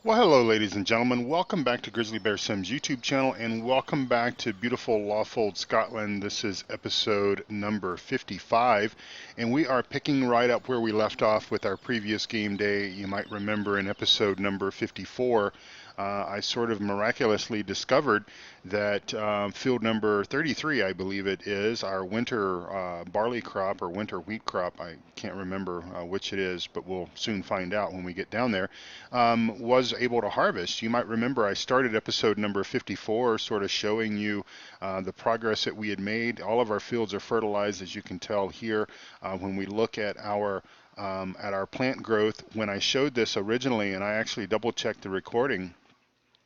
Well, hello, ladies and gentlemen. Welcome back to Grizzly Bear Sims YouTube channel, and welcome back to beautiful Lawfolds, Scotland. This is episode number 55, and we are picking right up where we left off with our previous game day. You might remember in episode number 54, I sort of miraculously discovered that field number 33, I believe it is, our winter barley crop or winter wheat crop. I can't remember which it is, but we'll soon find out when we get down there. Was able to harvest. You might remember I started episode number 54 sort of showing you the progress that we had made. All of our fields are fertilized, as you can tell here. When we look at our plant growth, when I showed this originally, and I actually double checked the recording,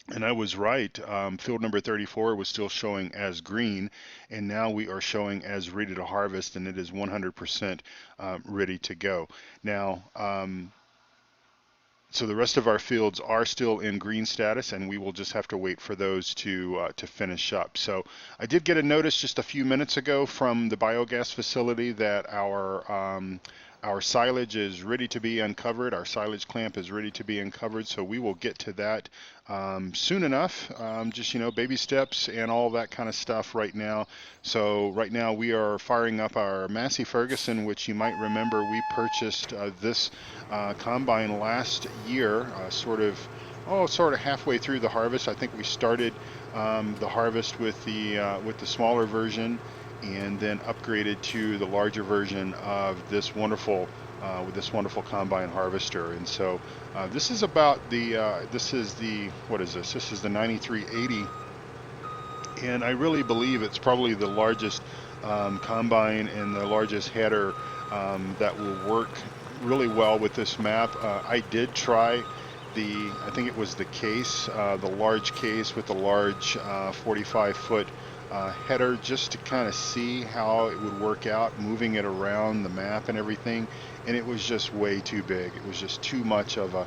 and I was right. Field number 34 was still showing as green, and now we are showing as ready to harvest, and it is 100% ready to go. Now, so the rest of our fields are still in green status, and we will just have to wait for those to finish up. So I did get a notice just a few minutes ago from the biogas facility that our silage is ready to be uncovered. Our silage clamp is ready to be uncovered, so we will get to that soon enough. Just, baby steps and all that kind of stuff right now. So right now we are firing up our Massey Ferguson, which you might remember we purchased this combine last year, sort of halfway through the harvest. I think we started the harvest with the smaller version, and then upgraded to the larger version of this wonderful combine harvester. And so this is about this is the what is this? This is the 9380, and I really believe it's probably the largest combine and the largest header that will work really well with this map. I did try I think it was the case, the large case with the large 45-foot header, just to kind of see how it would work out, moving it around the map and everything. And it was just way too big. It was just too much of a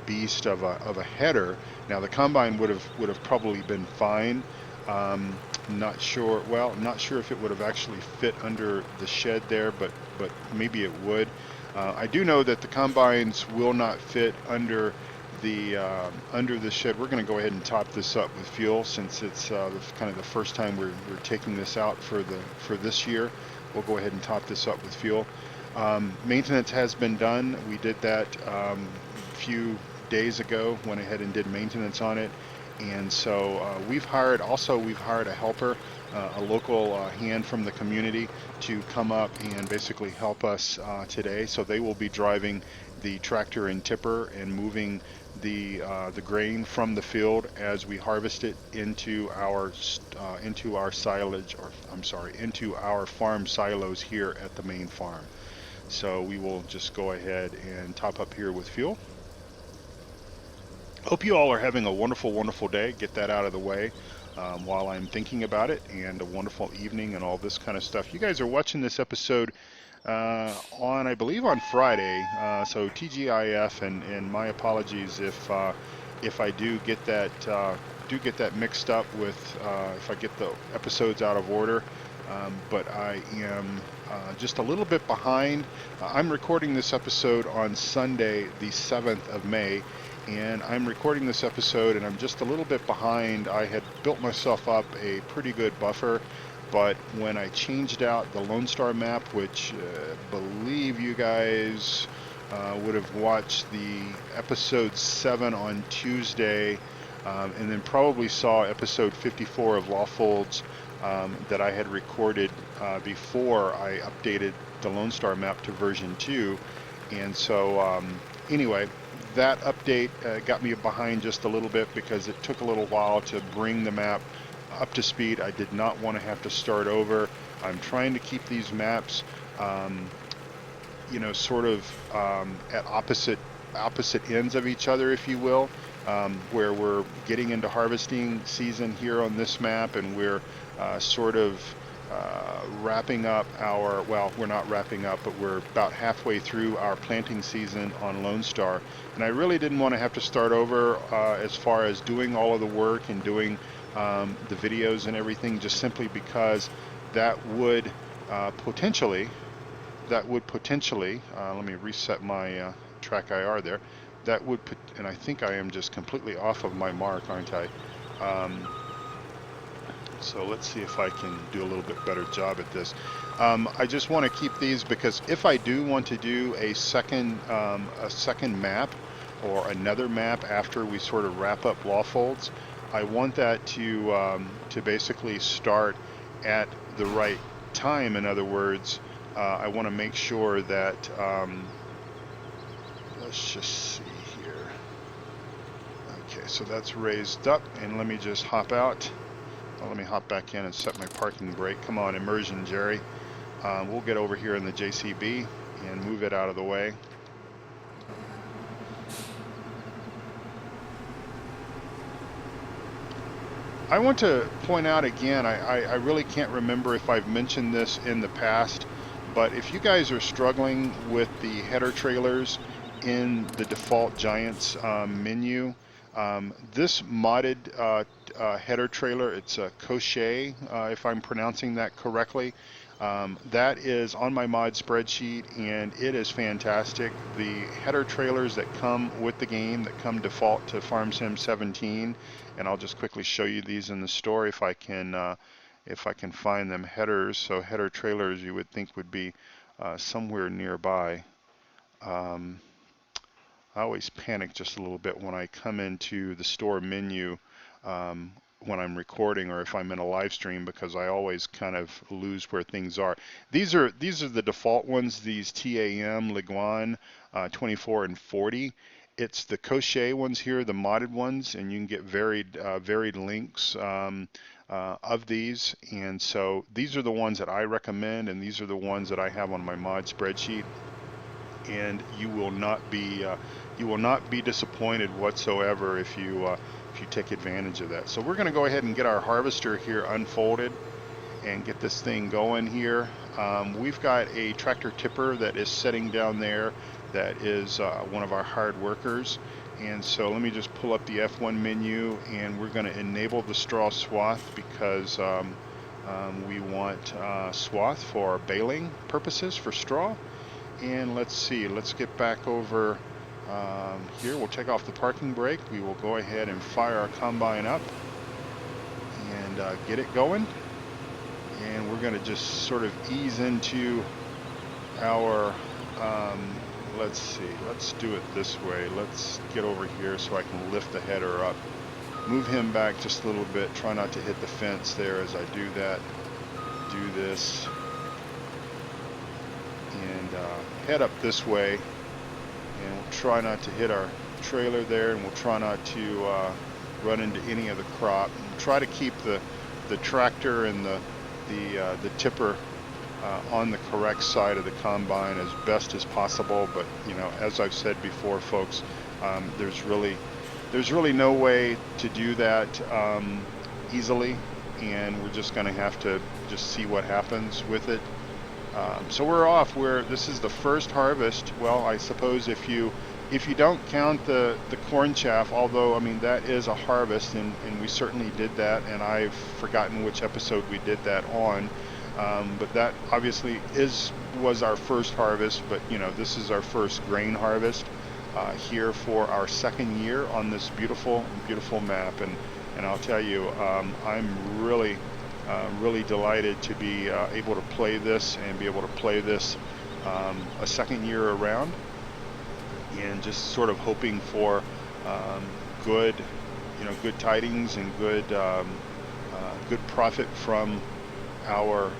beast of a header. Now the combine would have probably been fine. Not sure. Well, not sure if it would have actually fit under the shed there, but maybe it would. I do know that the combines will not fit under the shed. We're going to go ahead and top this up with fuel, since it's kind of the first time we're taking this out for this year. We'll go ahead and top this up with fuel. Maintenance has been done. We did that a few days ago. Went ahead and did maintenance on it. And so we've hired a helper, a local hand from the community, to come up and basically help us today. So they will be driving the tractor and tipper and moving the grain from the field as we harvest it into our silage, or I'm sorry, into our farm silos here at the main farm. So we will just go ahead and top up here with fuel. Hope you all are having a wonderful, wonderful day. Get that out of the way while I'm thinking about it, and a wonderful evening and all this kind of stuff. You guys are watching this episode I believe, on Friday. So TGIF, and my apologies if I do get that mixed up with if I get the episodes out of order. But I am just a little bit behind. I'm recording this episode on Sunday, the 7th of May, and I'm recording this episode and I'm just a little bit behind. I had built myself up a pretty good buffer, but when I changed out the Lone Star map, which I believe you guys would have watched the episode 7 on Tuesday, and then probably saw episode 54 of Lawfolds that I had recorded before I updated the Lone Star map to version 2. And so anyway, that update got me behind just a little bit because it took a little while to bring the map up to speed. I did not want to have to start over. I'm trying to keep these maps sort of at opposite ends of each other, if you will, where we're getting into harvesting season here on this map, and we're sort of wrapping up we're not wrapping up, but we're about halfway through our planting season on Lone Star. And I really didn't want to have to start over as far as doing all of the work and doing the videos and everything, just simply because that would potentially, let me reset my track IR there, that would put, and I think I am just completely off of my mark, aren't I? So let's see if I can do a little bit better job at this. I just want to keep these because if I do want to do a second map or another map after we sort of wrap up Lawfolds, I want that to basically start at the right time. In other words, I want to make sure that let's just see here. Okay, so that's raised up, and let me just hop out. Well, let me hop back in and set my parking brake. Come on, immersion, Jerry. We'll get over here in the JCB and move it out of the way. I want to point out again, I really can't remember if I've mentioned this in the past, but if you guys are struggling with the header trailers in the default Giants menu, this modded header trailer, it's a Crochet, if I'm pronouncing that correctly, that is on my mod spreadsheet, and it is fantastic. The header trailers that come with the game, that come default to FarmSim 17, and I'll just quickly show you these in the store if I can find them. Headers, so header trailers you would think would be somewhere nearby. I always panic just a little bit when I come into the store menu when I'm recording or if I'm in a live stream, because I always kind of lose where things are. These are the default ones, these TAM, Leguan, 24 and 40. It's the Crochet ones here, the modded ones, and you can get varied links of these. And so these are the ones that I recommend, and these are the ones that I have on my mod spreadsheet. And you will not be disappointed whatsoever if you take advantage of that. So we're going to go ahead and get our harvester here unfolded and get this thing going here. We've got a tractor tipper that is sitting down there that is one of our hired workers. And so let me just pull up the F1 menu, and we're going to enable the straw swath because we want swath for baling purposes for straw. And let's see, let's get back over here. We'll take off the parking brake. We will go ahead and fire our combine up and get it going. And we're going to just sort of ease into our, let's see, let's do it this way. Let's get over here so I can lift the header up. Move him back just a little bit. Try not to hit the fence there as I do that. Do this. And head up this way, and we'll try not to hit our trailer there, and we'll try not to run into any of the crop. And try to keep the tractor and the tipper on the correct side of the combine as best as possible. But you know, as I've said before, folks, there's really no way to do that easily, and we're just going to have to just see what happens with it. So we're off. This is the first harvest. Well, I suppose if you don't count the corn chaff, although I mean that is a harvest, and we certainly did that, and I've forgotten which episode we did that on. But that obviously was our first harvest. But you know, this is our first grain harvest here for our second year on this beautiful map, and I'll tell you, I'm really delighted to be able to play this and be able to play this a second year around, and just sort of hoping for good tidings and good profit from our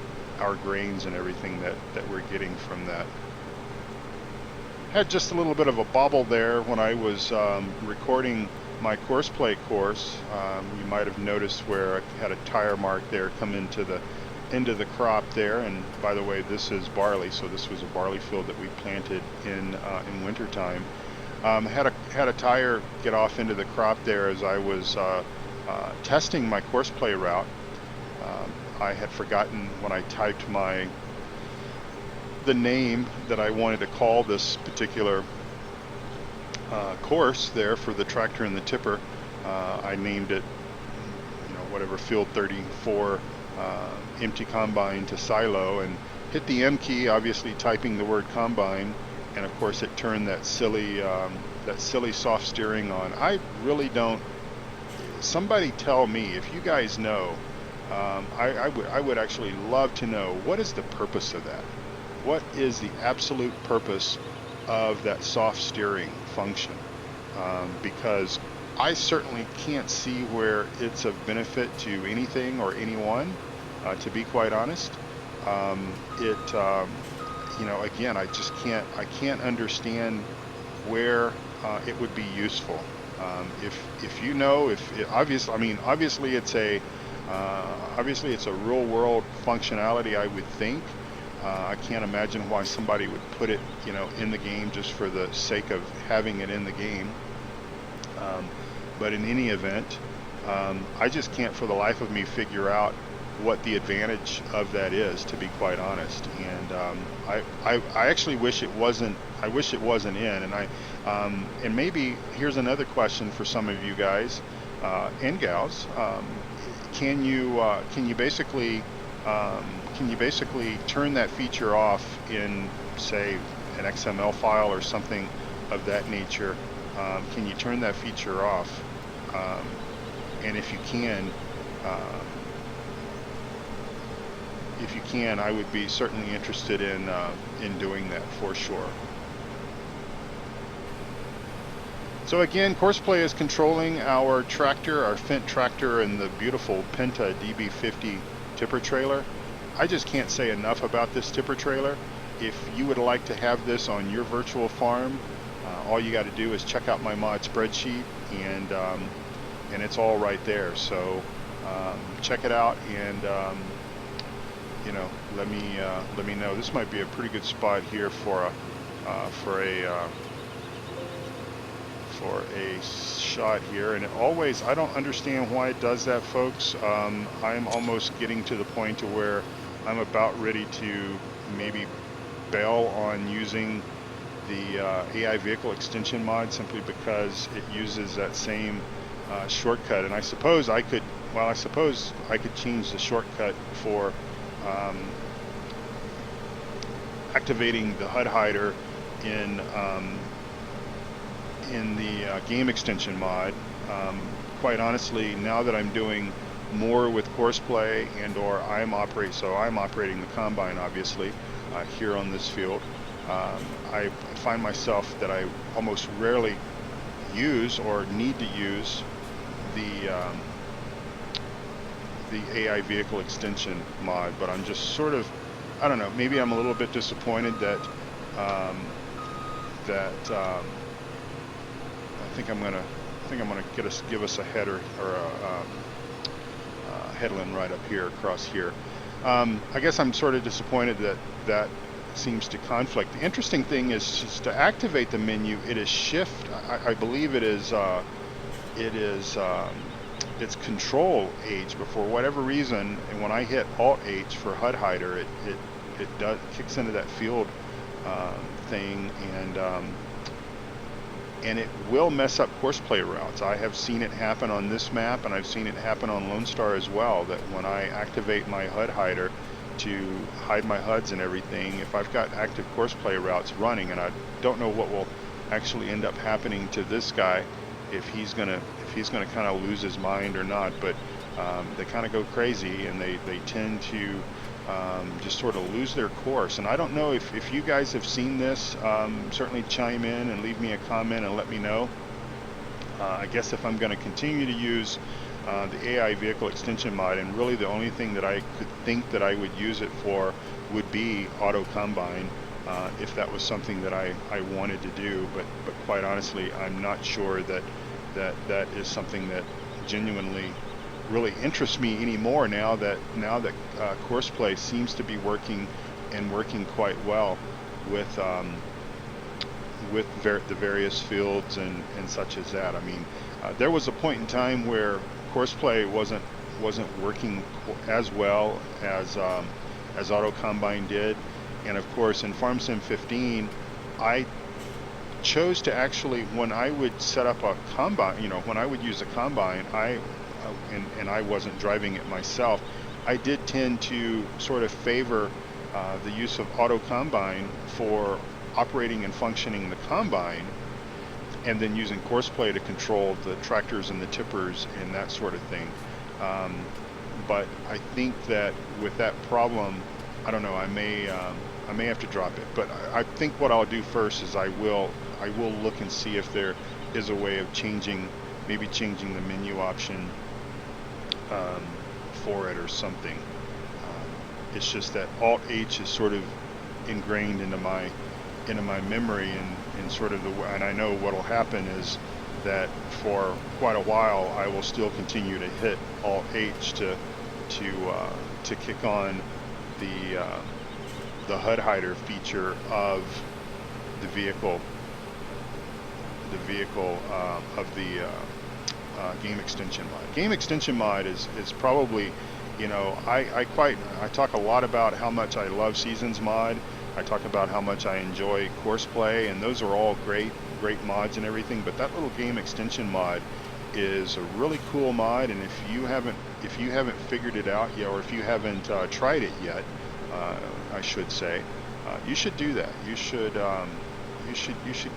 grains and everything that we're getting from that. Had just a little bit of a bobble there when I was recording my course play course. You might have noticed where I had a tire mark there come into the crop there. And by the way, this is barley, so this was a barley field that we planted in winter time. Had a tire get off into the crop there as I was testing my course play route. I had forgotten when I typed the name that I wanted to call this particular course there for the tractor and the tipper. I named it, whatever, field 34 empty combine to silo, and hit the M key, obviously typing the word combine, and of course it turned that silly silly soft steering on. I really don't. Somebody tell me if you guys know. I would actually love to know, what is the purpose of that? What is the absolute purpose of that soft steering function? Because I certainly can't see where it's of benefit to anything or anyone, to be quite honest. You know, again, I can't understand where it would be useful. If you know, if it, obviously, I mean, obviously it's a real world functionality, I would think. I can't imagine why somebody would put it, you know, in the game just for the sake of having it in the game. But in any event, I just can't for the life of me figure out what the advantage of that is, to be quite honest. And I actually wish it wasn't. I wish it wasn't in. And maybe here's another question for some of you guys and gals. Can you basically turn that feature off in, say, an XML file or something of that nature? Can you turn that feature off? And if you can, I would be certainly interested in doing that for sure. So again, Courseplay is controlling our tractor, our Fendt tractor, and the beautiful Penta DB50 tipper trailer. I just can't say enough about this tipper trailer. If you would like to have this on your virtual farm, all you got to do is check out my mod spreadsheet, and it's all right there. So check it out, and you know, let me know. This might be a pretty good spot here for a shot here. And it always, I don't understand why it does that, folks. I'm almost getting to the point to where I'm about ready to maybe bail on using the AI vehicle extension mod, simply because it uses that same shortcut. And I suppose I could change the shortcut for activating the HUD hider in the game extension mod. Quite honestly, now that I'm doing more with Courseplay and/or I'm operating the combine, obviously, here on this field, I find myself that I almost rarely use or need to use the AI vehicle extension mod. But I'm just sort of, I don't know, maybe I'm a little bit disappointed that I think I'm gonna give us a header or a headland right up here, across here. I guess I'm sort of disappointed that seems to conflict. The interesting thing is to activate the menu, it is shift. I believe it is it's control H, but for whatever reason, and when I hit Alt H for HUD hider, it kicks into that field thing, and it will mess up Courseplay routes. I have seen it happen on this map, and I've seen it happen on Lone Star as well, that when I activate my HUD hider to hide my HUDs and everything, if I've got active Courseplay routes running, and I don't know what will actually end up happening to this guy, if he's gonna kind of lose his mind or not, but they kind of go crazy, and they tend to just sort of lose their course. And I don't know if you guys have seen this. Certainly chime in and leave me a comment and let me know. I guess if I'm going to continue to use the AI vehicle extension mod, and really the only thing that I could think that I would use it for would be auto combine, if that was something that I wanted to do. But quite honestly, I'm not sure that is something that genuinely really interests me anymore, now that Courseplay seems to be working quite well with the various fields and such as that. I mean, there was a point in time where Courseplay wasn't working as well as Auto Combine did, and of course in FarmSim 15, I chose to actually, when I would set up a combine, when I would use a combine, and I wasn't driving it myself, I did tend to sort of favor the use of auto combine for operating and functioning the combine. and then using Courseplay to control the tractors and the tippers and that sort of thing. But I think that with that problem, I don't know, I may have to drop it. But I think what I'll do first is I will look and see if there is a way of maybe changing the menu option for it or something. It's just that Alt H is sort of ingrained into my memory, and sort of and I know what'll happen is that for quite a while I will still continue to hit Alt H to kick on the HUD hider feature of the vehicle of the game extension mod. Game extension mod is probably, you know, I talk a lot about how much I love Seasons mod. I talk about how much I enjoy Courseplay, and those are all great mods and everything, but that little game extension mod is a really cool mod, and if you haven't figured it out yet, or if you haven't tried it yet, I should say, you should do that. You should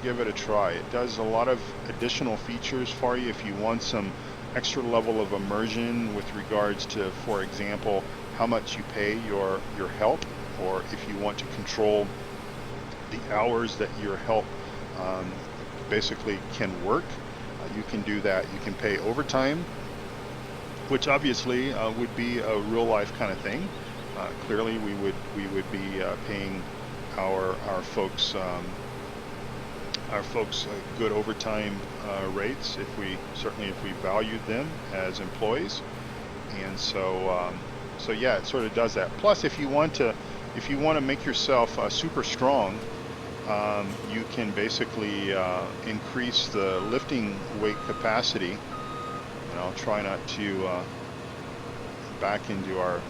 give it a try. It does a lot of additional features for you if you want some extra level of immersion with regards to, for example, how much you pay your help, or if you want to control the hours that your help basically can work. You can do that. You can pay overtime, which obviously would be a real life kind of thing. Clearly we would be paying our folks good overtime rates if we valued them as employees. And so yeah, it sort of does that. Plus, if you want to make yourself super strong, you can basically increase the lifting weight capacity. And I'll try not to back into our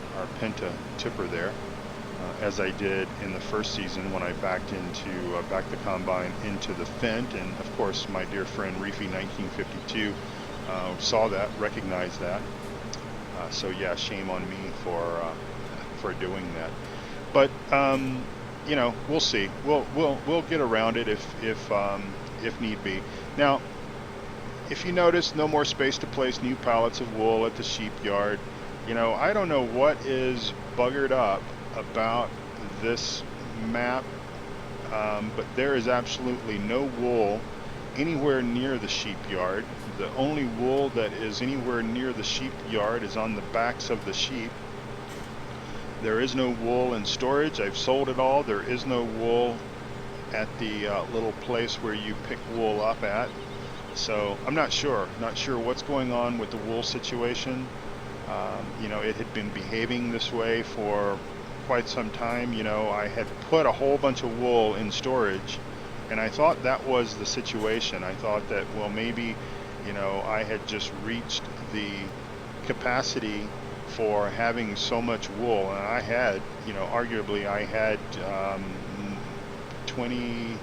Penta tipper there, as I did in the first season when I backed the combine into the Fent, and of course my dear friend Reefy1952 saw that, recognized that. So yeah, shame on me for doing that. But you know, we'll see. We'll get around it if need be. Now, if you notice, no more space to place new pallets of wool at the sheep yard. You know, I don't know what is buggered up about this map, but there is absolutely no wool anywhere near the sheep yard. The only wool that is anywhere near the sheep yard is on the backs of the sheep. There is no wool in storage. I've sold it all. There is no wool at the little place where you pick wool up at. So I'm not sure what's going on with the wool situation. You know, it had been behaving this way for quite some time. You know, I had put a whole bunch of wool in storage, and I thought that was the situation. I thought that, well, maybe, you know, I had just reached the capacity for having so much wool, and I had, you know, arguably I had 20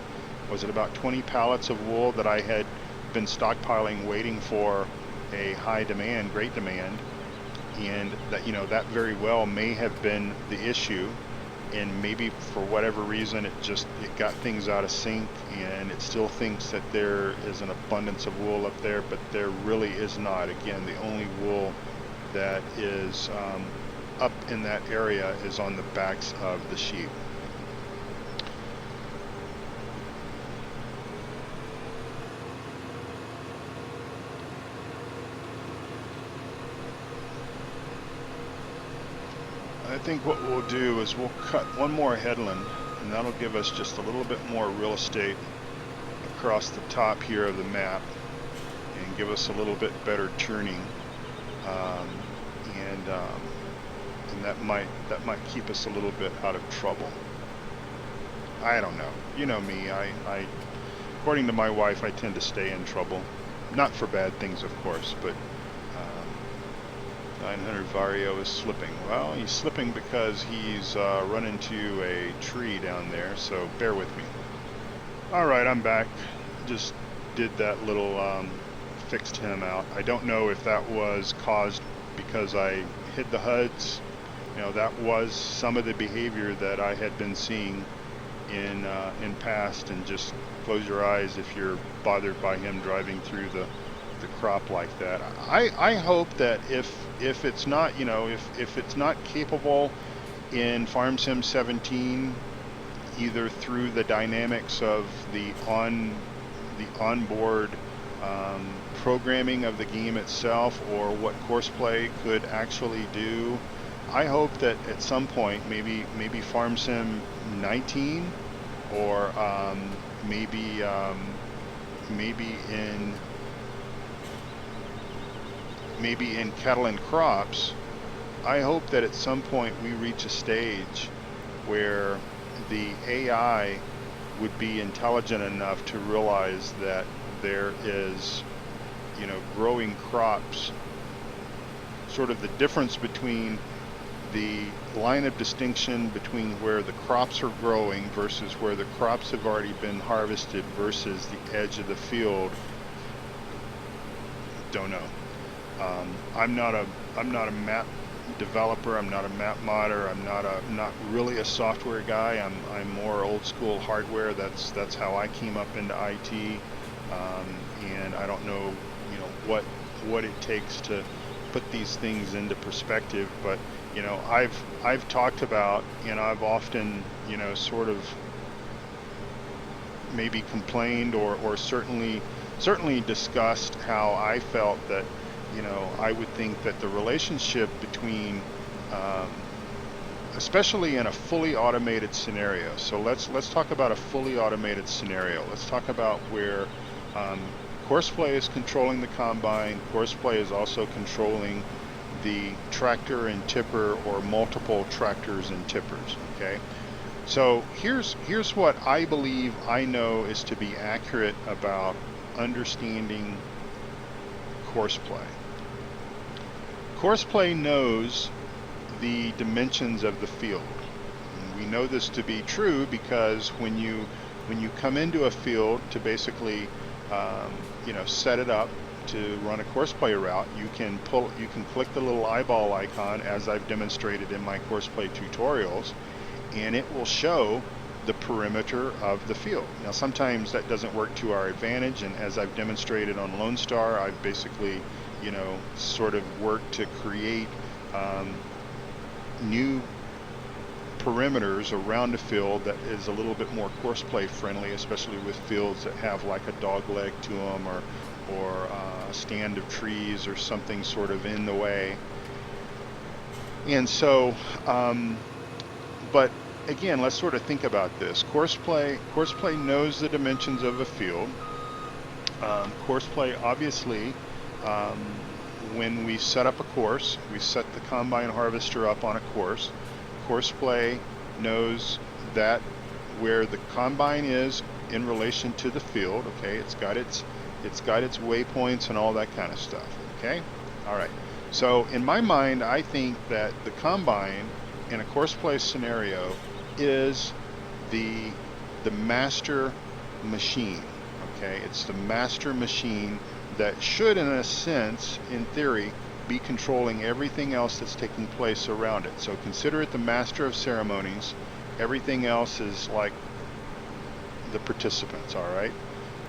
pallets of wool that I had been stockpiling, waiting for a high demand, great demand. And that, you know, that very well may have been the issue, and maybe for whatever reason it got things out of sync, and it still thinks that there is an abundance of wool up there, but there really is not. Again, the only wool that is up in that area is on the backs of the sheep. I think what we'll do is we'll cut one more headland, and that'll give us just a little bit more real estate across the top here of the map, and give us a little bit better turning, and that might keep us a little bit out of trouble. I don't know. You know me. I according to my wife, I tend to stay in trouble, not for bad things, of course, but 900 Vario is slipping. Well, he's slipping because he's run into a tree down there, so bear with me. Alright, I'm back. Just did that little fixed him out. I don't know if that was caused because I hid the HUDs. You know, that was some of the behavior that I had been seeing in past, and just close your eyes if you're bothered by him driving through the crop like that. I hope that if it's not, you know, if it's not capable in Farm Sim 17, either through the dynamics of the onboard programming of the game itself, or what Courseplay could actually do, I hope that at some point, maybe Farm Sim 19, or maybe in Cattle and Crops, I hope that at some point we reach a stage where the AI would be intelligent enough to realize that there is, you know, growing crops, sort of the difference between the line of distinction between where the crops are growing versus where the crops have already been harvested versus the edge of the field. Don't know. I'm not a map developer. I'm not a map modder. I'm not really a software guy. I'm more old school hardware. That's how I came up into IT, and I don't know, you know, what it takes to put these things into perspective. But you know, I've talked about, and I've often, you know, sort of maybe complained or certainly discussed how I felt that, you know, I would think that the relationship between, especially in a fully automated scenario. So let's talk about a fully automated scenario. Let's talk about where Courseplay is controlling the combine. Courseplay is also controlling the tractor and tipper, or multiple tractors and tippers. Okay. So here's what I believe I know is to be accurate about understanding Courseplay. Courseplay knows the dimensions of the field. And we know this to be true because when you come into a field to basically you know, set it up to run a Courseplay route, you can click the little eyeball icon, as I've demonstrated in my Courseplay tutorials, and it will show the perimeter of the field. Now sometimes that doesn't work to our advantage, and as I've demonstrated on Lone Star, I've basically, you know, sort of worked to create new perimeters around a field that is a little bit more Courseplay friendly, especially with fields that have like a dog leg to them, or a stand of trees or something sort of in the way. And so but again, let's sort of think about this. Courseplay knows the dimensions of a field. Courseplay, obviously, when we set up a course, we set the combine harvester up on a course. Courseplay knows that where the combine is in relation to the field. Okay, it's got its waypoints and all that kind of stuff. Okay, all right. So in my mind, I think that the combine in a Courseplay scenario is the master machine. Okay, it's the master machine that should, in a sense, in theory, be controlling everything else that's taking place around it. So consider it the master of ceremonies. Everything else is like the participants. All right.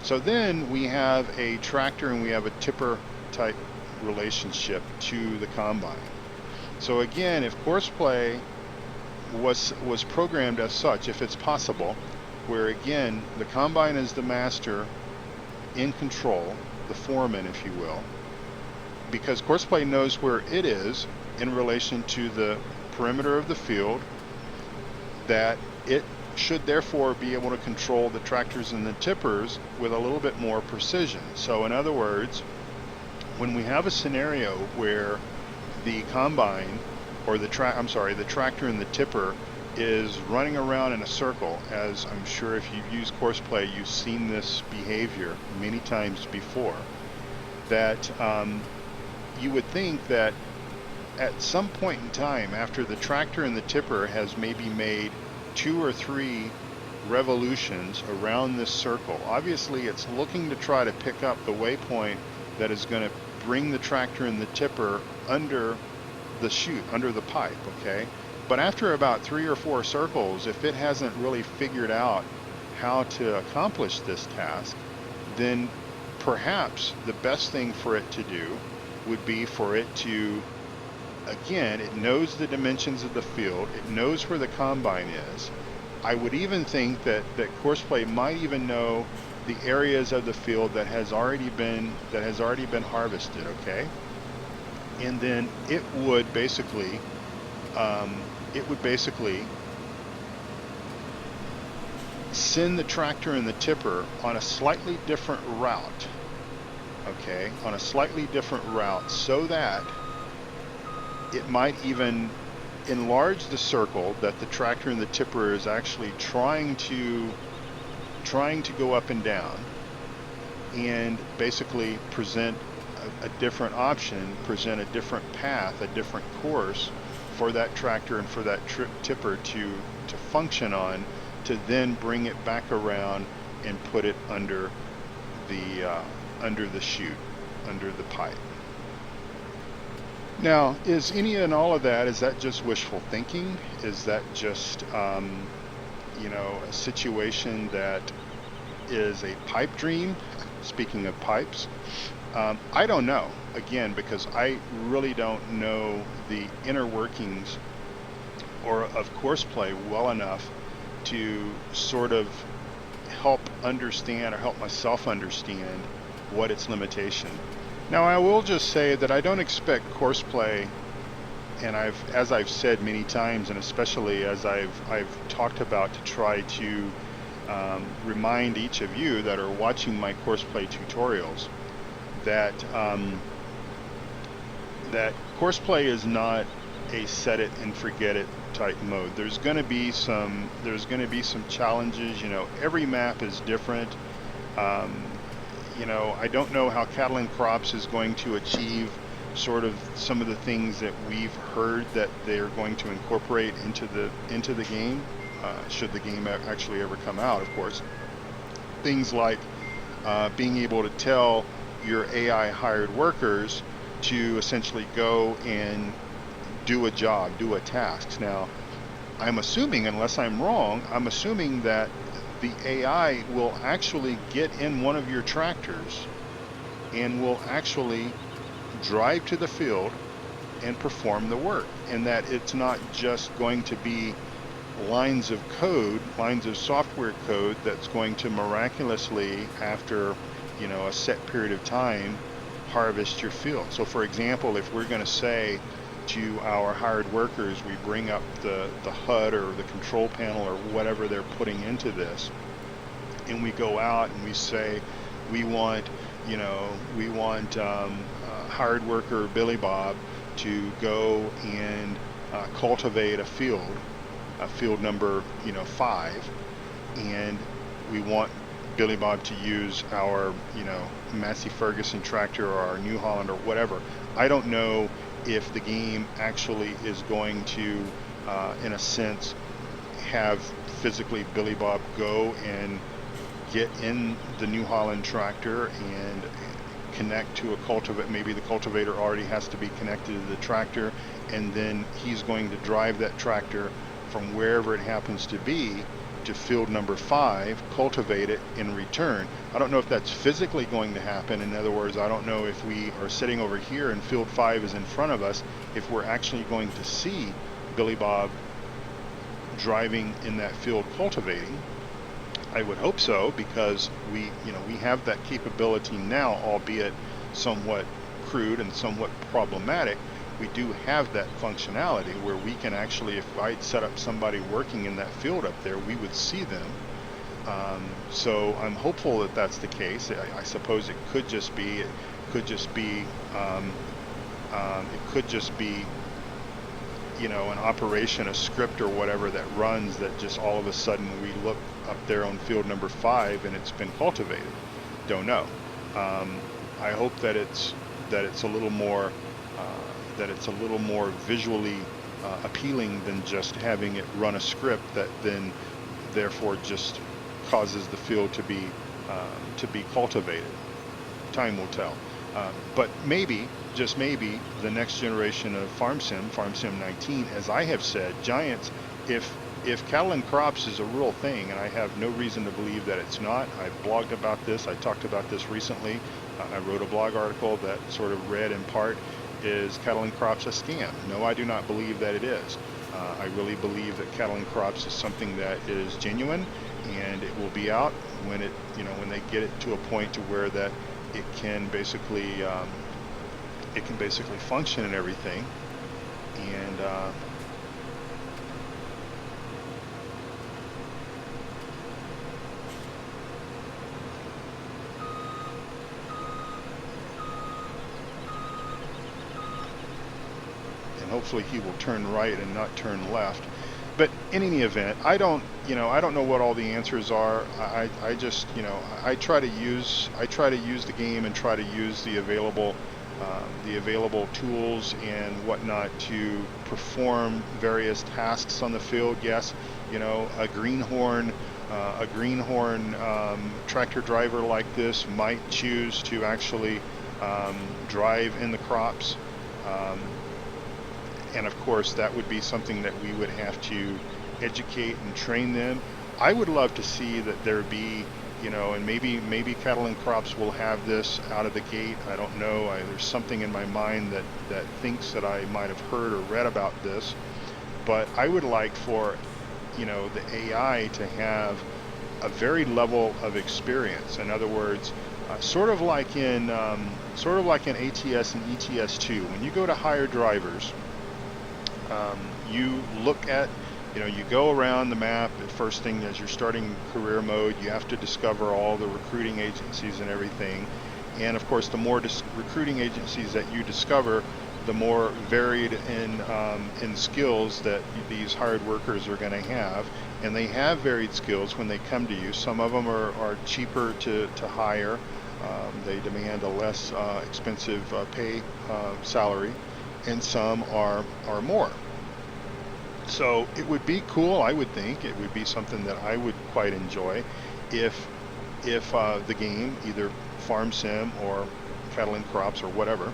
So then we have a tractor and we have a tipper type relationship to the combine. So again, if Courseplay was programmed as such, if it's possible, where again the combine is the master in control, the foreman, if you will, because Courseplay knows where it is in relation to the perimeter of the field, that it should therefore be able to control the tractors and the tippers with a little bit more precision. So in other words, when we have a scenario where the combine, or the tractor and the tipper is running around in a circle, as I'm sure if you've used Courseplay, you've seen this behavior many times before, that you would think that at some point in time, after the tractor and the tipper has maybe made 2 or 3 revolutions around this circle, obviously it's looking to try to pick up the waypoint that is going to bring the tractor and the tipper under the chute, under the pipe, okay? But after about 3 or 4 circles, if it hasn't really figured out how to accomplish this task, then perhaps the best thing for it to do would be for it to, again, it knows the dimensions of the field, it knows where the combine is. I would even think that Courseplay might even know the areas of the field that has already been harvested, okay? And then it would basically send the tractor and the tipper on a slightly different route, okay, on a slightly different route, so that it might even enlarge the circle that the tractor and the tipper is actually trying to go up and down, and basically present a different option, present a different path, a different course for that tractor and for that tipper to function on, to then bring it back around and put it under the chute, under the pipe. Now, is any and all of that, is that just wishful thinking? Is that just you know, a situation that is a pipe dream? Speaking of pipes, I don't know, again, because I really don't know the inner workings of Courseplay well enough to sort of help understand, or help myself understand, what its limitation. Now, I will just say that I don't expect Courseplay, and as I've said many times, and especially as I've talked about to try to remind each of you that are watching my Courseplay tutorials, that that Courseplay is not a set it and forget it type mode. There's going to be some challenges. You know, every map is different. You know, I don't know how Cattle and Crops is going to achieve sort of some of the things that we've heard that they're going to incorporate into the game, should the game actually ever come out, of course. Things like being able to tell your AI hired workers to essentially go and do a job, do a task. Now, I'm assuming, unless I'm wrong, I'm assuming that the AI will actually get in one of your tractors and will actually drive to the field and perform the work, and that it's not just going to be lines of code, lines of software code that's going to miraculously, after, you know, a set period of time, harvest your field. So for example, if we're going to say to our hired workers, we bring up the HUD or the control panel or whatever they're putting into this, and we go out and we say we want, you know, hired worker Billy Bob to go and cultivate a field number, you know, 5, and we want Billy Bob to use our, you know, Massey Ferguson tractor or our New Holland or whatever. I don't know if the game actually is going to, in a sense, have physically Billy Bob go and get in the New Holland tractor and connect to a cultivator. Maybe the cultivator already has to be connected to the tractor, and then he's going to drive that tractor from wherever it happens to be to field number 5, cultivate it, and return. I don't know if that's physically going to happen. In other words, I don't know if we are sitting over here and field 5 is in front of us, if we're actually going to see Billy Bob driving in that field cultivating. I would hope so, because we have that capability now, albeit somewhat crude and somewhat problematic. We do have that functionality where we can actually, if I'd set up somebody working in that field up there, we would see them. So I'm hopeful that that's the case. I suppose it could just be you know, an operation, a script or whatever that runs, that just all of a sudden we look up there on field number 5 and it's been cultivated. Don't know. I hope that it's a little more visually appealing than just having it run a script that then therefore just causes the field to be cultivated. Time will tell. But maybe, just maybe, the next generation of Farm Sim 19, as I have said, Giants, if cattle and crops is a real thing, and I have no reason to believe that it's not. I've blogged about this. I talked about this recently. I wrote a blog article that sort of read in part, is cattle and crops a scam? No, I do not believe that it is. I really believe that cattle and crops is something that is genuine, and it will be out when it, when they get it to a point to where that it can basically function and everything. And hopefully he will turn right and not turn left. But in any event, I don't know what all the answers are. I just, I try to use the game and try to use the available tools and whatnot to perform various tasks on the field. Yes, a greenhorn tractor driver like this might choose to actually drive in the crops. And of course, that would be something that we would have to educate and train them. I would love to see that there be, and maybe cattle and crops will have this out of the gate. I don't know. There's something in my mind that thinks that I might have heard or read about this. But I would like for, the AI to have a varied level of experience. In other words, sort of like in ATS and ETS2, when you go to hire drivers, you look at, you go around the map. At first thing, as you're starting career mode, you have to discover all the recruiting agencies and everything. And of course, the more recruiting agencies that you discover, the more varied in skills that these hired workers are going to have. And they have varied skills when they come to you. Some of them are cheaper to hire. They demand a less expensive pay salary, and some are more. So it would be cool, I would think. It would be something that I would quite enjoy if the game, either Farm Sim or Cattle and Crops or whatever,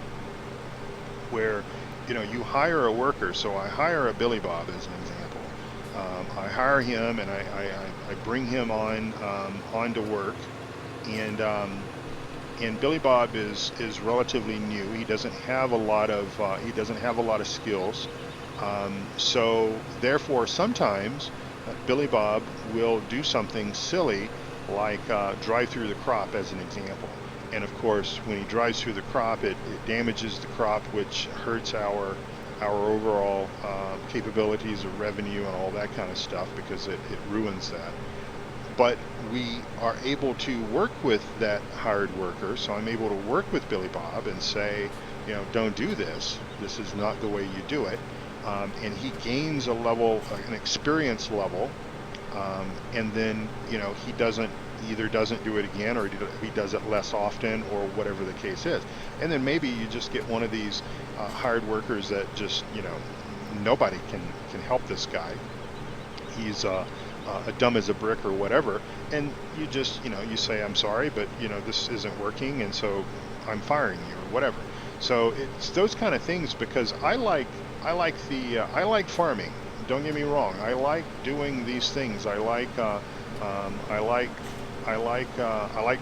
where you hire a worker. So I hire a Billy Bob as an example. I hire him and I bring him on to work, and Billy Bob is relatively new. He doesn't have a lot of skills. So therefore, sometimes Billy Bob will do something silly, like drive through the crop, as an example. And of course, when he drives through the crop, it damages the crop, which hurts our overall capabilities of revenue and all that kind of stuff, because it ruins that. But we are able to work with that hired worker. So I'm able to work with Billy Bob and say, don't do this. This is not the way you do it. And he gains a level, an experience level, and then he either doesn't do it again, or he does it less often, or whatever the case is. And then maybe you just get one of these hired workers that just nobody can help this guy. He's dumb as a brick or whatever, and you just you say, I'm sorry, but this isn't working, and so I'm firing you or whatever. So it's those kind of things, because I like farming. Don't get me wrong. I like doing these things. I like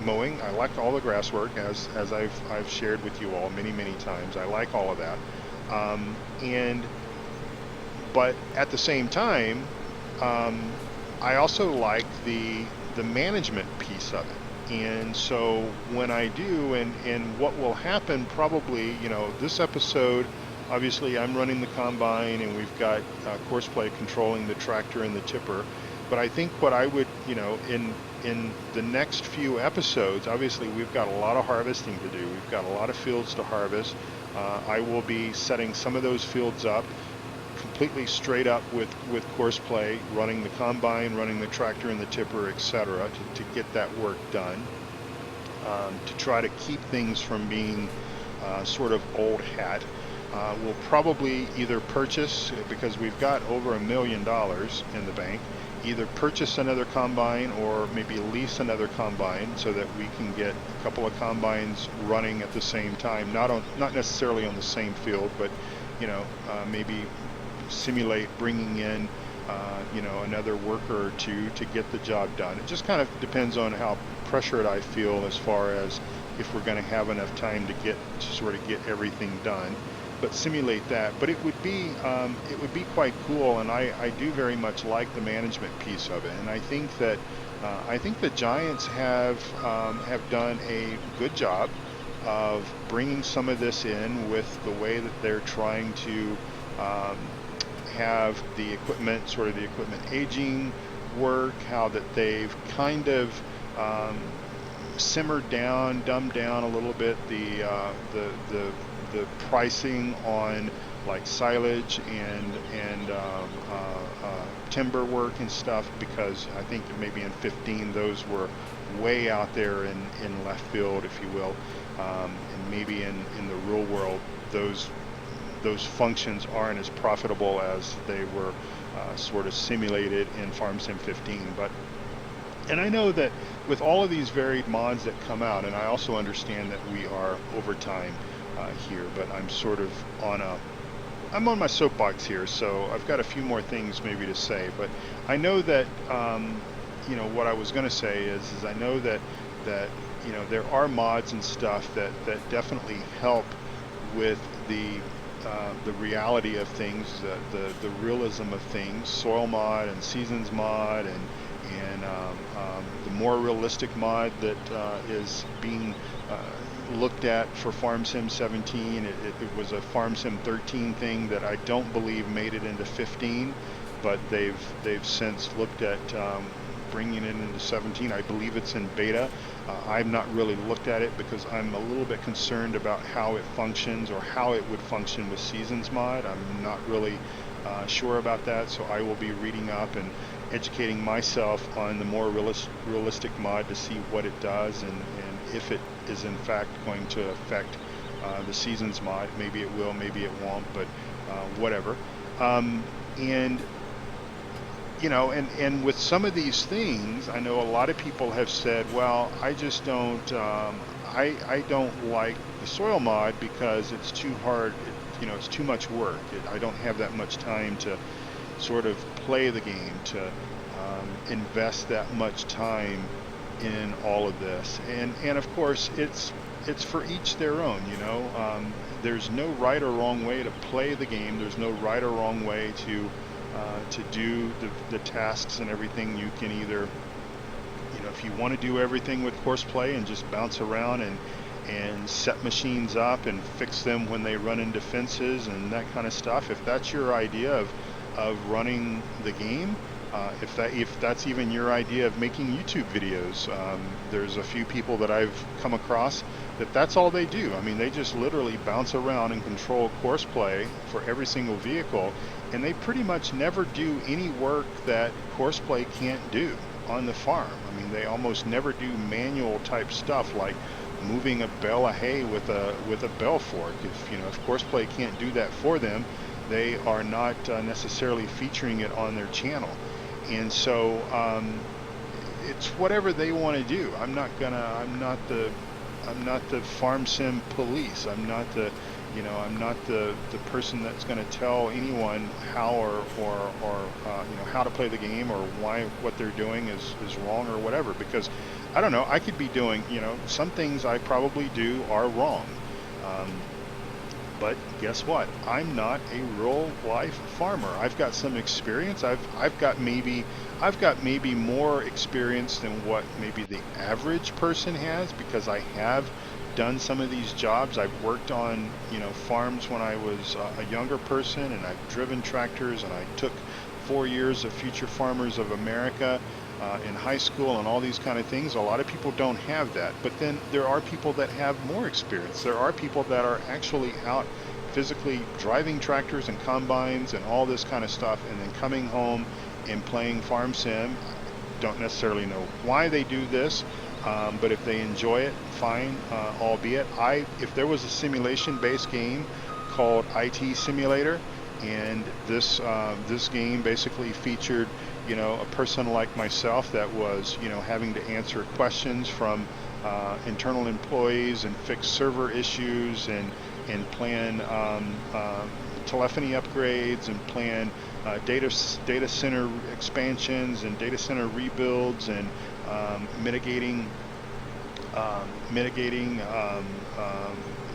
mowing. I like all the grass work, as I've shared with you all many times. I like all of that. But at the same time, I also like the management piece of it. And so when I do, and what will happen probably, this episode, obviously I'm running the combine, and we've got Courseplay controlling the tractor and the tipper. But I think what I would, in the next few episodes, obviously we've got a lot of harvesting to do. We've got a lot of fields to harvest. I will be setting some of those fields up completely straight up with Courseplay, running the combine, running the tractor and the tipper, etc., to get that work done, to try to keep things from being sort of old hat. We'll probably either purchase, because we've got over $1 million in the bank, either purchase another combine or maybe lease another combine so that we can get a couple of combines running at the same time, not necessarily on the same field, but maybe simulate bringing in another worker or two to get the job done. It just kind of depends on how pressured I feel as far as if we're going to have enough time to sort of get everything done. But simulate that. But it would be quite cool, and I do very much like the management piece of it. And I think that the Giants have done a good job of bringing some of this in with the way that they're trying to have the equipment, sort of the equipment aging work, how that they've kind of simmered down, dumbed down a little bit the pricing on like silage and timber work and stuff, because I think maybe in 15 those were way out there in left field, if you will, and maybe in the real world those functions aren't as profitable as they were sort of simulated in Farm Sim 15. And I know that with all of these varied mods that come out, and I also understand that we are over time here, but I'm sort of I'm on my soapbox here, so I've got a few more things maybe to say. But I know that what I was going to say is I know that there are mods and stuff that definitely help with the reality of things, the realism of things, soil mod and seasons mod, and the more realistic mod that is being looked at for Farm Sim 17. It was a Farm Sim 13 thing that I don't believe made it into 15, but they've since looked at bringing it into 17. I believe it's in beta. I've not really looked at it because I'm a little bit concerned about how it functions or how it would function with Seasons mod. I'm not really sure about that, so I will be reading up and educating myself on the more realistic mod to see what it does and if it is in fact going to affect the Seasons mod. Maybe it will, maybe it won't, but whatever. And with some of these things, I know a lot of people have said, well, I just don't, I don't like the soil mod because it's too hard, it's too much work. I don't have that much time to sort of play the game, to invest that much time in all of this. And of course, it's for each their own, there's no right or wrong way to play the game. There's no right or wrong way to do the tasks and everything. You can either, if you want to do everything with course play and just bounce around and set machines up and fix them when they run into fences and that kind of stuff, if that's your idea of running the game, if that's even your idea of making YouTube videos, there's a few people that I've come across that's all they do. I mean, they just literally bounce around and control course play for every single vehicle, and they pretty much never do any work that course play can't do on the farm. I mean, they almost never do manual type stuff like moving a bale of hay with a bell fork. If course play can't do that for them, they are not necessarily featuring it on their channel. And so it's whatever they want to do. I'm not the farm sim police. I'm not the person that's going to tell anyone how or how to play the game or why what they're doing is wrong or whatever, because I don't know, I could be doing, some things I probably do are wrong. But guess what? I'm not a real life farmer. I've got some experience. I've got maybe more experience than what maybe the average person has, because I have done some of these jobs. I've worked on farms when I was a younger person, and I've driven tractors, and I took 4 years of Future Farmers of America in high school and all these kind of things. A lot of people don't have that, but then there are people that have more experience. There are people that are actually out physically driving tractors and combines and all this kind of stuff, and then coming home and playing Farm Sim. Don't necessarily know why they do this, but if they enjoy it, fine. Albeit, if there was a simulation-based game called IT Simulator, and this game basically featured you know, a person like myself that was, you know, having to answer questions from internal employees and fix server issues and plan telephony upgrades and plan data center expansions and data center rebuilds and mitigating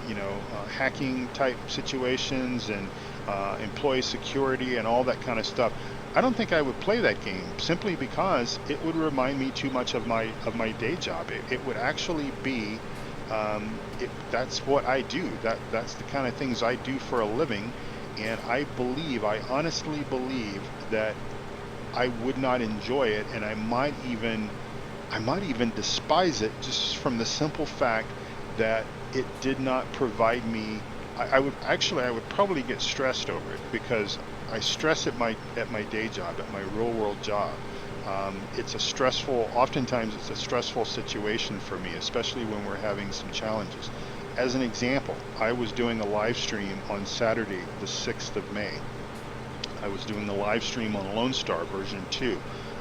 you know, hacking type situations and employee security and all that kind of stuff. I don't think I would play that game simply because it would remind me too much of my day job. It would actually be that's what I do. That's the kind of things I do for a living, and I honestly believe that I would not enjoy it, and I might even despise it just from the simple fact that it did not provide me. I would probably get stressed over it because I stress at my day job, at my real world job. Oftentimes it's a stressful situation for me, especially when we're having some challenges. As an example, I was doing a live stream on Saturday, the 6th of May. I was doing the live stream on Lone Star version 2.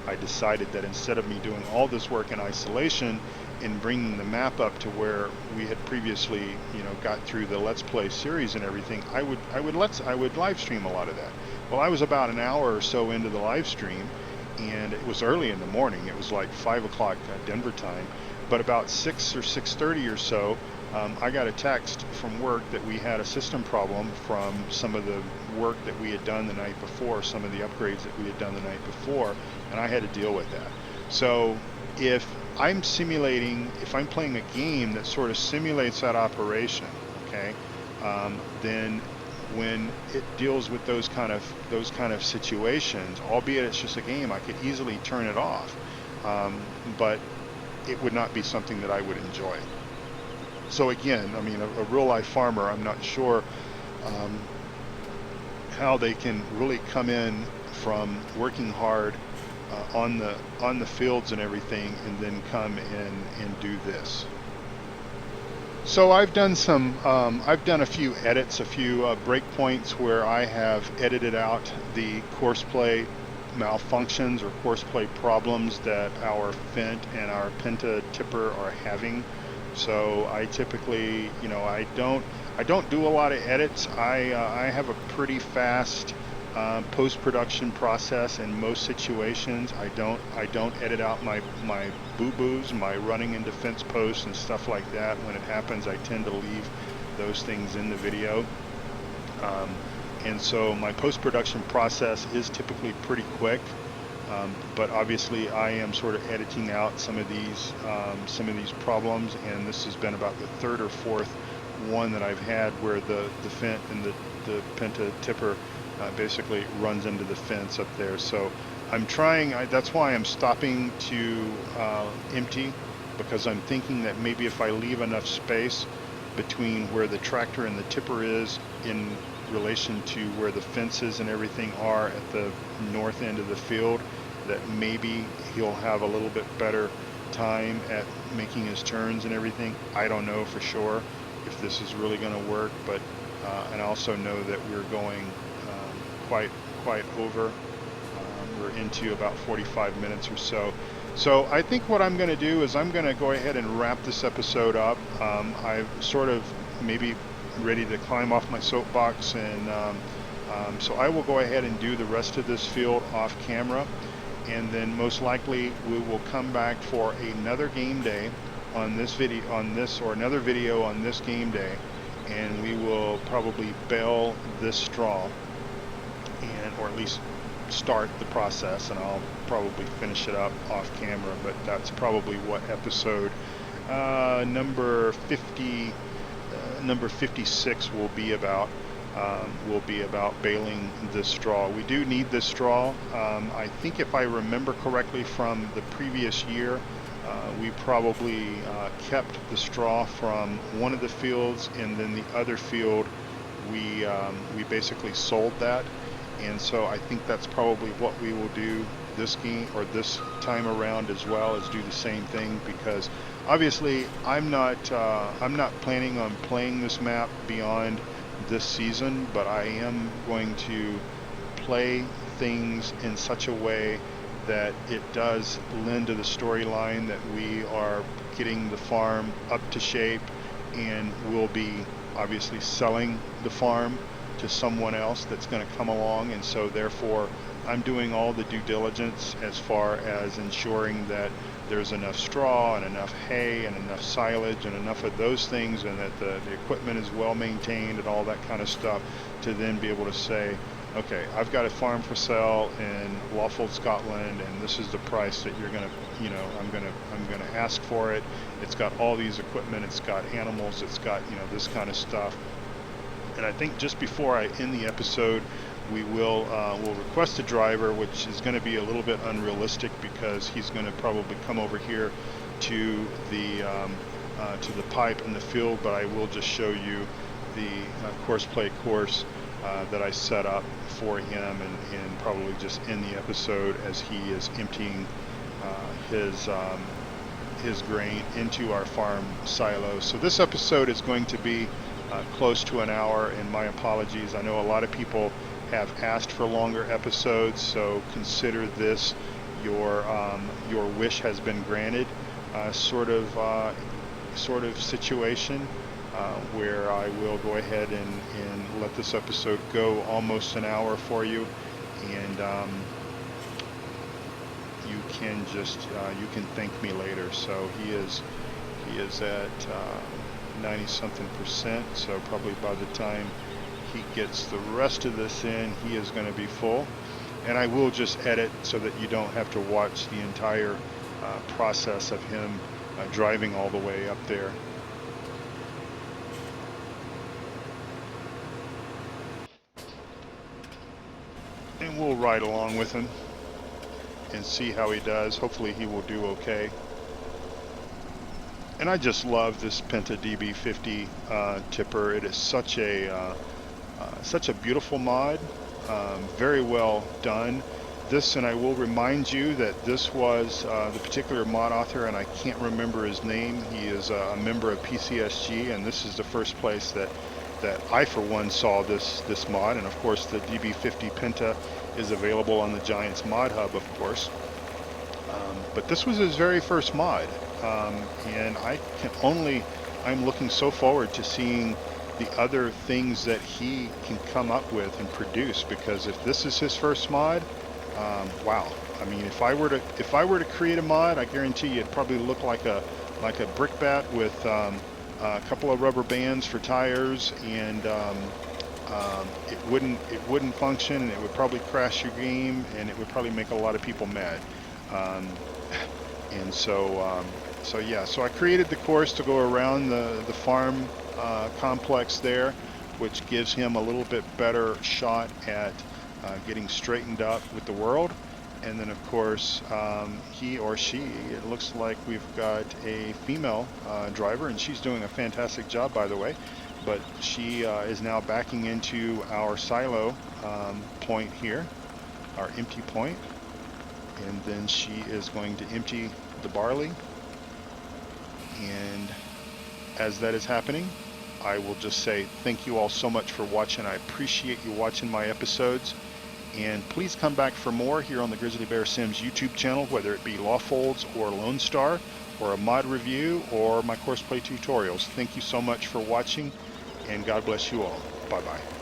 I decided that instead of me doing all this work in isolation and bringing the map up to where we had previously, you know, got through the Let's Play series and everything, I would live stream a lot of that. Well, I was about an hour or so into the live stream, and it was early in the morning. It was like 5 o'clock Denver time, but about 6 or 6:30 or so, I got a text from work that we had a system problem from some of the work that we had done the night before, some of the upgrades that we had done the night before, and I had to deal with that. So if I'm playing a game that sort of simulates that operation, okay, then when it deals with those kind of situations, albeit it's just a game, I could easily turn it off, but it would not be something that I would enjoy. So again, I mean, a real life farmer, I'm not sure how they can really come in from working hard on the fields and everything, and then come in and do this. So I've done a few edits, a few breakpoints where I have edited out the courseplay malfunctions or courseplay problems that our Fent and our Penta tipper are having. So I typically, you know, I don't do a lot of edits. I have a pretty fast post-production process in most situations. I don't edit out my boo-boos, my running into fence posts and stuff like that. When it happens, I tend to leave those things in the video. And so my post-production process is typically pretty quick. But obviously I am sort of editing out some of these problems, and this has been about the third or fourth one that I've had where the Fent and the Penta tipper basically runs into the fence up there. So I'm trying, that's why I'm stopping to empty, because I'm thinking that maybe if I leave enough space between where the tractor and the tipper is in relation to where the fences and everything are at the north end of the field, that maybe he'll have a little bit better time at making his turns and everything. I don't know for sure if this is really going to work, but and I also know that we're going quite over. We're into about 45 minutes or so. So I think what I'm going to do is I'm going to go ahead and wrap this episode up. I'm sort of maybe ready to climb off my soapbox, and so I will go ahead and do the rest of this field off camera, and then most likely we will come back for another game day on this video, or another video on this game day, and we will probably bale this straw, or at least start the process, and I'll probably finish it up off camera. But that's probably what episode number 56 will be about. Baling this straw. We do need this straw. I think if I remember correctly from the previous year, we probably kept the straw from one of the fields, and then the other field we basically sold that. And so I think that's probably what we will do this game, or this time around as well, is do the same thing, because obviously I'm not planning on playing this map beyond this season, but I am going to play things in such a way that it does lend to the storyline that we are getting the farm up to shape, and we'll be obviously selling the farm to someone else that's going to come along. And so therefore I'm doing all the due diligence as far as ensuring that there's enough straw and enough hay and enough silage and enough of those things, and that the equipment is well maintained and all that kind of stuff, to then be able to say, okay, I've got a farm for sale in Lawfolds, Scotland, and this is the price that you're gonna, I'm gonna ask for it. It's got all these equipment, it's got animals, it's got, this kind of stuff. And I think just before I end the episode, we will request a driver, which is going to be a little bit unrealistic because he's going to probably come over here to the pipe in the field. But I will just show you the course play course that I set up for him, and probably just end the episode as he is emptying his grain into our farm silo. So this episode is going to be close to an hour, and my apologies. I know a lot of people have asked for longer episodes, so consider this your wish has been granted sort of situation, where I will go ahead and let this episode go almost an hour for you, and you can just you can thank me later. So he is at 90-something%, so probably by the time he gets the rest of this in, he is going to be full. And I will just edit so that you don't have to watch the entire process of him driving all the way up there. And we'll ride along with him and see how he does. Hopefully he will do okay. And I just love this Penta DB50 tipper. It is such a beautiful mod, very well done. This, and I will remind you that this was the particular mod author, and I can't remember his name. He is a member of PCSG, and this is the first place that I, for one, saw this mod. And of course, the DB50 Penta is available on the Giants Mod Hub, of course. But this was his very first mod, and I'm looking so forward to seeing the other things that he can come up with and produce, because if this is his first mod, wow. I mean, if I were to create a mod, I guarantee you it'd probably look like a brick bat with a couple of rubber bands for tires, and it wouldn't function, and it would probably crash your game, and it would probably make a lot of people mad. And so yeah, so I created the course to go around the farm complex there, which gives him a little bit better shot at getting straightened up with the world. And then of course he or she, it looks like we've got a female driver, and she's doing a fantastic job, by the way, but she is now backing into our silo point here, our empty point, and then she is going to empty the barley. And as that is happening, I will just say thank you all so much for watching. I appreciate you watching my episodes, and please come back for more here on the Grizzly Bear Sims YouTube channel, whether it be Lawfolds or Lone Star, or a mod review, or my course play tutorials. Thank you so much for watching, and God bless you all. Bye bye.